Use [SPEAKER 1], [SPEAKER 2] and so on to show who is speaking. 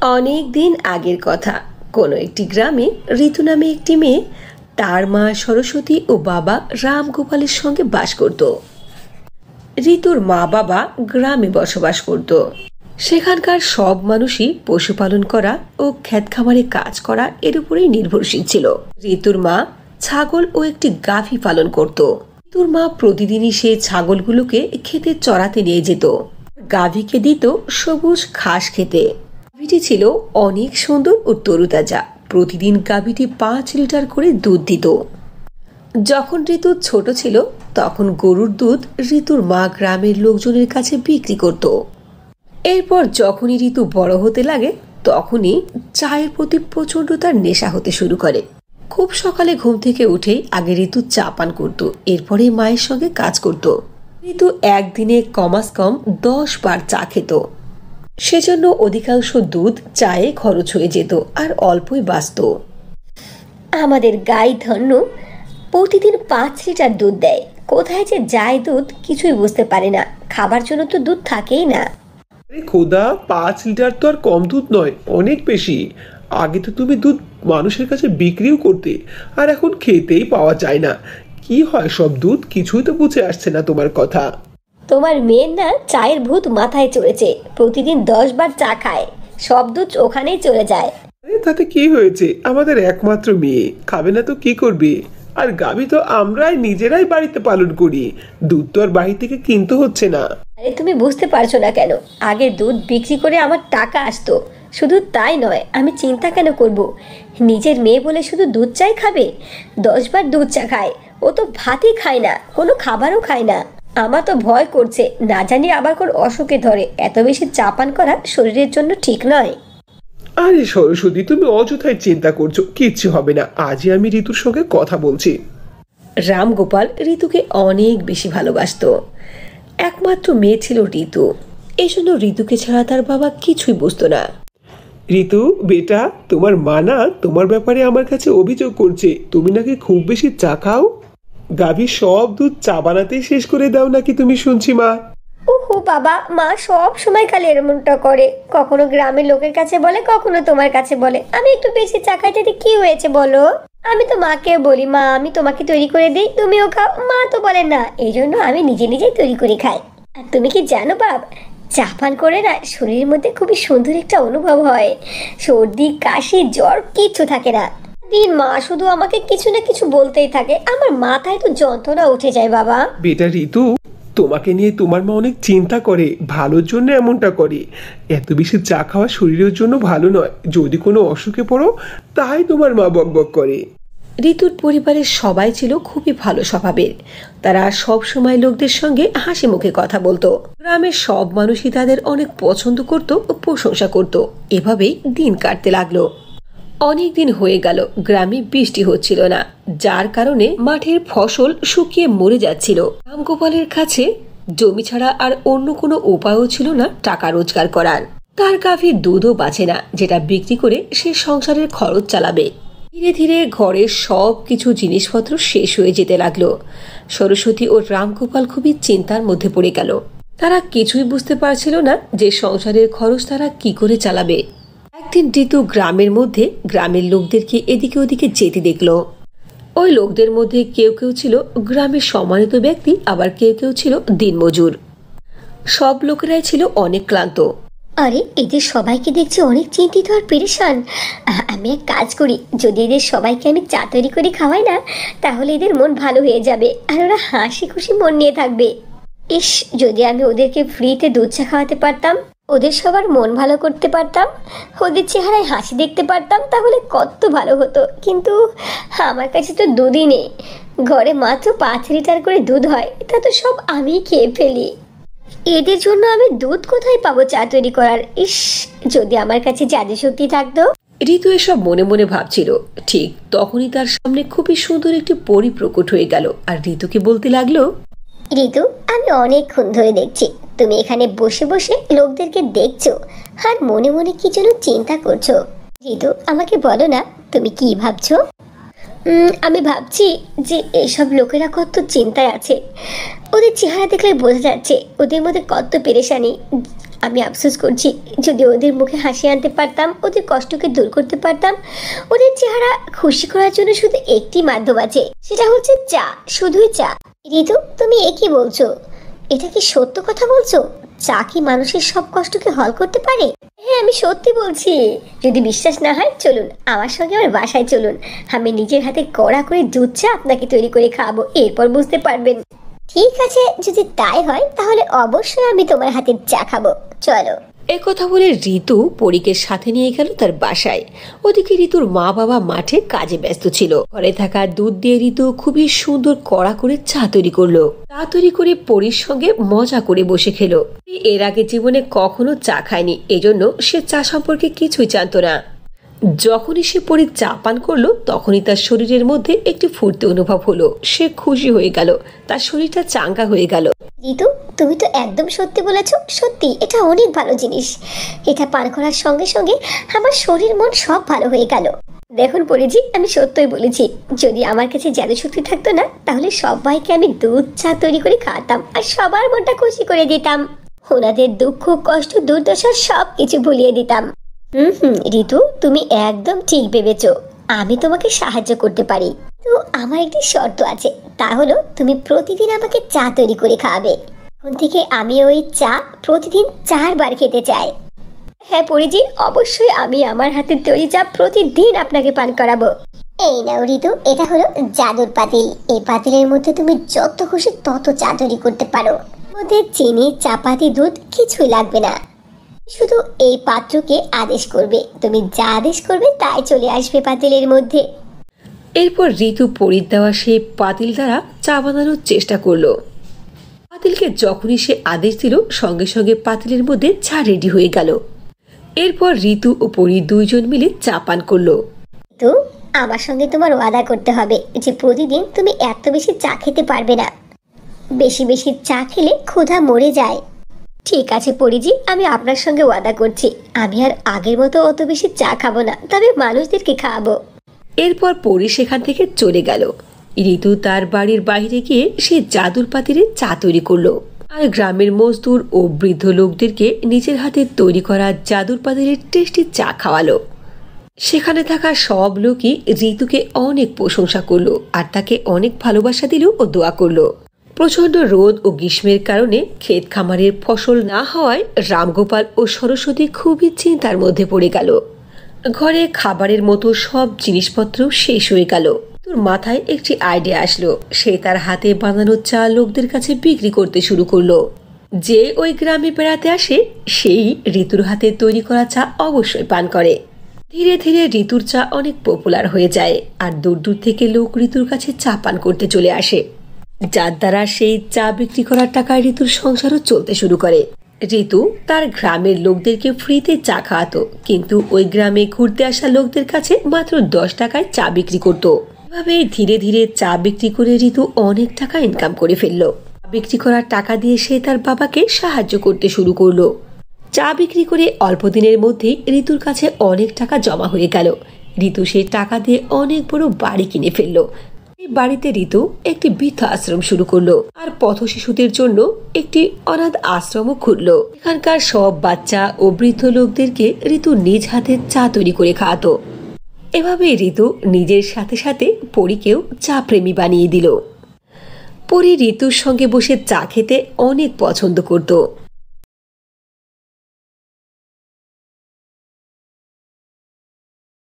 [SPEAKER 1] অনেক দিন আগের কথা। কোনো একটি গ্রামে ঋতু নামে একটি মেয়ে তার মা সরস্বতী ও বাবা রামগোপালের সঙ্গে বাস করত। ঋতুর মা বাবা গ্রামে বসবাস করত। সেখানকার সব মানুষই পশুপালন করা ও ক্ষেত খামারে কাজ করা এর উপরেই নির্ভরশীল ছিল। ঋতুর মা ছাগল ও একটি গাভী পালন করত। ঋতুর মা প্রতিদিনই সেই ছাগলগুলোকে খেতে চড়াতে নিয়ে যেত। গাভীকে দিত সবুজ ঘাস খেতে। গাভীটি ছিল অনেক সুন্দর ও তরুতাজা। প্রতিদিন গাভীটি 5 লিটার করে দুধ দিত। যখন ঋতু ছোট ছিল তখন গরুর দুধ ঋতুর মা গ্রামের লোকজনের কাছে বিক্রি করত। এরপর যখনই ঋতু বড় হতে লাগে তখনই চায়ের প্রতি প্রচন্ড তার নেশা হতে শুরু করে। খুব সকালে ঘুম থেকে উঠেই আগে ঋতু চা পান করত, এরপরে মায়ের সঙ্গে কাজ করত। ঋতু একদিনে কমাস কম 10 বার চা খেত। সেজন্য অধিকাংশ দুধ চায়ে খরচ হয়ে যেত আর অল্পই বাঁচত।
[SPEAKER 2] আমাদের গাই ধন্য প্রতিদিন 5 লিটার দুধ দেয়। কোথায় যে যায় দুধ কিছুই বুঝতে পারে না। খাবার জন্য তো দুধ থাকেই না।
[SPEAKER 3] আরে খোদা, 5 লিটার তো আর কম দুধ নয়, অনেক বেশি। আগে তো তুমি দুধ মানুষের কাছে বিক্রিও করতে, আর এখন খেতেই পাওয়া যায় না। কি হয় সব দুধ, কিছুই তো বুঝে আসছে না তোমার কথা।
[SPEAKER 2] তোমার মেয়ের না চায়ের ভূত মাথায় চড়েছে। প্রতিদিন 10 বার চা খায়, সব দুধ ওখানেই চলে যায়।
[SPEAKER 3] আরে তাতে কি হয়েছে, আমাদের একমাত্র মেয়ে, খাবে না তো কি করবে? আর গাভী তো আমরাই নিজেরাই বাড়িতে পালন করি, দুধ তো আর বাড়ি থেকে কিনতে হচ্ছে না।
[SPEAKER 2] আরে তুমি বুঝতে পারছো না কেন? আগে দুধ বিক্রি করে আমার টাকা আসতো। শুধু তাই নয়, আমি চিন্তা কেন করব? নিজের মেয়ে বলে শুধু দুধ চাই খাবে? 10 বার দুধ চা খায়। ও তো ভাতই খায় না, কোনো খাবারও খায় না। আমার তো ভয় করছে, না জানি আবার কোন অসুখে ধরে। এত বেশি চা পান করা শরীরের জন্য ঠিক নয়।
[SPEAKER 3] আরে সরস্বতী, তুমি অযথাই চিন্তা করছো, কিচ্ছু হবে না। আজই আমি ঋতুর সঙ্গে কথা বলছি।
[SPEAKER 1] রামগোপাল ঋতুকে অনেক বেশি ভালোবাসত। একমাত্র মেয়ে ছিল ঋতু। এই জন্য ঋতুকে ছাড়া তার বাবা কিছুই বুঝতো না।
[SPEAKER 3] ঋতু বেটা, তোমার মা না তোমার ব্যাপারে আমার কাছে অভিযোগ করছে, তুমি নাকি খুব বেশি চা খাও। গাভীর সব দুধ চা বানাতেই শেষ করে দাও নাকি তুমি, শুনছি মা।
[SPEAKER 2] ওহো বাবা, মা সব সময় খালি এরমনটা করে। কখনো গ্রামের লোকের কাছে বলে, কখনো তোমার কাছে বলে। আমি একটু বেশি চা খাইতে কি হয়েছে বলো? আমি তো মাকে বলি, মা আমি তোমাকে তৈরি করে দিই, তুমিও খাও। মা তো বলে না, এই জন্য আমি নিজে নিজেই তৈরি করে খাই। আর তুমি কি জানো বাপ, চা পান করে না শরীরের মধ্যে খুবই সুন্দর একটা অনুভব হয়। সর্দি কাশি জ্বর কিচ্ছু থাকে না। দিন মা শুধু আমাকে কিছু না কিছু বলতেই থাকে। আমার মাথায় তো যন্ত্রণা উঠে যায় বাবা।
[SPEAKER 3] বেটা ঋতু, তোমাকে নিয়ে তোমার মা অনেক চিন্তা করে, ভালোর জন্য এমনটা করে। এত বেশি চা খাওয়া শরীরের জন্য ভালো নয়। যদি কোনো অসুখে পড়ো তাই তোমার মা বকবক করে।
[SPEAKER 1] ঋতুর পরিবারের সবাই ছিল খুবই ভালো স্বভাবের। তারা সব সময় লোকদের সঙ্গে হাসি মুখে কথা বলতো। গ্রামের সব মানুষই তাদের অনেক পছন্দ করত ও প্রশংসা করত। এভাবেই দিন কাটতে লাগলো। অনেক দিন হয়ে গেল গ্রামে বৃষ্টি হচ্ছিল না, যার কারণে মাঠের ফসল শুকিয়ে মরে যাচ্ছিল। রামগোপালের কাছে জমি ছাড়া আর অন্য কোনো উপায়ও ছিল না টাকা রোজগার করার। তার গাভীর দুধও বাঁচে না, যেটা বিক্রি করে সে সংসারের খরচ চালাবে। ধীরে ধীরে ঘরের সব কিছু জিনিসপত্র শেষ হয়ে যেতে লাগলো। সরস্বতী ও রামগোপাল খুবই চিন্তার মধ্যে পড়ে গেল। তারা কিছুই বুঝতে পারছিল না যে সংসারের খরচ তারা কি করে চালাবে। একদিন ঋতু গ্রামের মধ্যে গ্রামের লোকদেরকে এদিকে ওদিকে যেতে দেখলো। ওই লোকদের মধ্যে কেউ কেউ ছিল গ্রামের সম্মানিত ব্যক্তি, আবার কেউ কেউ ছিল দিনমজুর। সব লোকেরাই ছিল অনেক ক্লান্ত।
[SPEAKER 2] আরে এদের সবাইকে দেখছি অনেক চিন্তিত আর পেরেশান। আমি এক কাজ করি, যদি এদের সবাইকে আমি চা তৈরি করে খাওয়াই না, তাহলে এদের মন ভালো হয়ে যাবে আর ওরা হাসি খুশি মন নিয়ে থাকবে। ইস, যদি আমি ওদেরকে ফ্রিতে দুধ চা খাওয়াতে পারতাম, ওদের সবার মন ভালো করতে পারতাম, ওদের চেহারায় হাসি দেখতে পারতাম, তাহলে কত ভালো হতো। কিন্তু আমার কাছে তো দুধই নেই। ঘরে মাত্র 5 লিটার করে দুধ হয়, তা তো সব আমি খেয়ে ফেলি। এদের জন্য আমি দুধ কোথায় পাবো চা তৈরি করার? ইস, যদি আমার কাছে জাদু শক্তি থাকতো।
[SPEAKER 1] ঋতু এসব মনে মনে ভাবছিল। ঠিক তখনই তার সামনে খুবই সুন্দর একটি পরী প্রকট হয়ে গেল আর ঋতুকে বলতে লাগলো,
[SPEAKER 2] ঋতু, আমি অনেকক্ষণ ধরে দেখছি তুমি এখানে বসে বসে লোকদেরকে দেখছো আর মনে মনে কি যেন চিন্তা করছো। ঋতু, আমাকে বলো না তুমি কি ভাবছো? আমি ভাবছি যে এসব লোকেরা কত চিন্তায় আছে। ওদের চেহারা দেখলে বোঝা যাচ্ছে ওদের মধ্যে কত পেরেশানি। আমি আফসোস করছি। যদি ওদের মুখে হাসি আনতে পারতাম, ওদের কষ্টকে দূর করতে পারতাম। ওদের চেহারা খুশি করার জন্য শুধু একটি মাধ্যম আছে, সেটা হচ্ছে চা, শুধুই চা। ঋতু, তুমি এ কি বলছো? এটা কি সত্য কথা বলছো? চা কি মানুষের সব কষ্টকে হল করতে পারে? হ্যাঁ, আমি সত্যি বলছি। যদি বিশ্বাস না হয় চলুন আমার সঙ্গে আমার বাসায় চলুন। আমি নিজের হাতে কড়া করে দুধ চা আপনাকে তৈরি করে খাওয়াবো, এরপর বুঝতে পারবেন। ঠিক আছে, যদি তাই হয় তাহলে অবশ্যই আমি তোমার হাতের চা খাবো, চলো।
[SPEAKER 1] একথা বলে ঋতু পরীকে সাথে নিয়ে গেল তার বাসায়। ওদিকে ঋতুর মা বাবা মাঠে কাজে ব্যস্ত ছিল। ঘরে থাকা দুধ দিয়ে ঋতু খুবই সুন্দর কড়া করে চা তৈরি করলো। চা তৈরি করে পরীর সঙ্গে মজা করে বসে খেলো। এর আগে জীবনে কখনো চা খায়নি, এজন্য সে চা সম্পর্কে কিছুই জানতো না। যখনই সে পরী চা পান করলো তখনই তার শরীরের মধ্যে একটি ফুর্তি অনুভব হলো। সে খুশি হয়ে গেল, তার শরীরটা চাঙ্গা হয়ে গেল।
[SPEAKER 2] ঋতু, তুমি তো একদম সত্যি বলেছ। সত্যি এটা অনেক ভালো জিনিস। এটা পান করার সঙ্গে সঙ্গে আমার শরীর মন সব ভালো হয়ে গেল। দেখুন পরিজি, আমি সত্যই বলেছি। যদি আমার কাছে জাদু শক্তি থাকতো না, তাহলে সবাইকে আমি দুধ চা তৈরি করে খাওয়াতাম আর সবার মনটা খুশি করে দিতাম। ওনাদের দুঃখ কষ্ট দুর্দশা সব কিছু ভুলিয়ে দিতাম। ঋতু, তুমি একদম ঠিক ভেবেছো। আমি তোমাকে সাহায্য করতে পারি। তো আমার একটি শর্ত আছে, তা হলো তুমি প্রতিদিন আমাকে চা তৈরি করে খাওয়াবে। এখন থেকে আমি ওই চা প্রতিদিন 4 বার খেতে চাই। হ্যাঁ পরিজি, অবশ্যই আমি আমার হাতের তৈরি চা প্রতিদিন আপনাকে পান করাবো। এই নাও ঋতু, এটা হলো জাদুর পাতিল। এই পাতিলের মধ্যে তুমি যত খুশি তত চা তৈরি করতে পারো। মধ্যে চিনি, চাপাতি, দুধ কিছুই লাগবে না। শুধু এই পাত্রকে আদেশ করবে, তুমি যা আদেশ করবে তাই চলে আসবে পাতিলের মধ্যে।
[SPEAKER 1] এরপর ঋতু পরীর দেওয়া সেই পাতিল দ্বারা চা বানানোর চেষ্টা করলো। পাতিলকে যখনই সে আদেশ দিল সঙ্গে সঙ্গে পাতিলের মধ্যে চা রেডি হয়ে গেল। এরপর ঋতু ও পরী দুইজন মিলে চা পান করলো।
[SPEAKER 2] তো আমার সঙ্গে তোমার ওয়াদা করতে হবে যে প্রতিদিন তুমি এত বেশি চা খেতে পারবে না। বেশি বেশি চা খেলে ক্ষুধা মরে যায়। ঠিক আছে পরিজি, আমি আপনার সঙ্গে ওয়াদা করছি। আমি আর আগের মতো অত বেশি চা খাবো না, তবে মানুষদেরকে খাওয়াবো।
[SPEAKER 1] এরপর পরী সেখান থেকে চলে গেল। ঋতু তার বাড়ির বাইরে গিয়ে সে জাদুর পাতিলে চা তৈরি করলো আর গ্রামের মজদুর ও বৃদ্ধ লোকদেরকে নিজের হাতে তৈরি করা জাদুর পাতিলের টেস্টি চা খাওয়ালো। সেখানে থাকা সব লোকই ঋতুকে অনেক প্রশংসা করলো আর তাকে অনেক ভালোবাসা দিল ও দোয়া করলো। প্রচন্ড রোদ ও গ্রীষ্মের কারণে ক্ষেত খামারের ফসল না হওয়ায় রামগোপাল ও সরস্বতী খুবই চিন্তার মধ্যে পড়ে গেল। ঘরে খাবারের মতো সব জিনিসপত্র শেষ হয়ে গেল। তোর মাথায় একটি আইডিয়া আসলো। সে তার হাতে বানানো চা লোকদের কাছে বিক্রি করতে শুরু করলো। যে ওই গ্রামে বেড়াতে আসে সেই ঋতুর হাতে তৈরি করা চা অবশ্যই পান করে। ধীরে ধীরে ঋতুর চা অনেক পপুলার হয়ে যায় আর দূর দূর থেকে লোক ঋতুর কাছে চা পান করতে চলে আসে, যার দ্বারা সেই চা বিক্রি করার টাকায় ঋতুর সংসারও চলতে শুরু করে। ঋতু তার গ্রামের লোকদেরকে ফ্রিতে চা খাওয়াতো, কিন্তু ওই গ্রামে ঘুরতে আসা লোকদের কাছে মাত্র 10 টাকায় চা বিক্রি করত। এভাবে ধীরে ধীরে চা বিক্রি করে ঋতু অনেক টাকা ইনকাম করে ফেললো। বিক্রি করার টাকা দিয়ে সে তার বাবাকে সাহায্য করতে শুরু করলো। চা বিক্রি করে অল্প দিনের মধ্যেই ঋতুর কাছে অনেক টাকা জমা হয়ে গেল। ঋতু সেই টাকা দিয়ে অনেক বড় বাড়ি কিনে ফেললো। এই বাড়িতে ঋতু একটি বৃদ্ধ আশ্রম শুরু করলো আর পথ শিশুদের জন্য একটি অনাথ আশ্রমও খুললো। এখানকার সব বাচ্চা ও বৃদ্ধ লোকদেরকে ঋতু নিজ হাতে চা তৈরি করে খাওয়াতো। এভাবে ঋতু নিজের সাথে সাথে পরীকেও চা প্রেমী বানিয়ে দিল। পরী ঋতুর সঙ্গে বসে চা খেতে অনেক পছন্দ করত।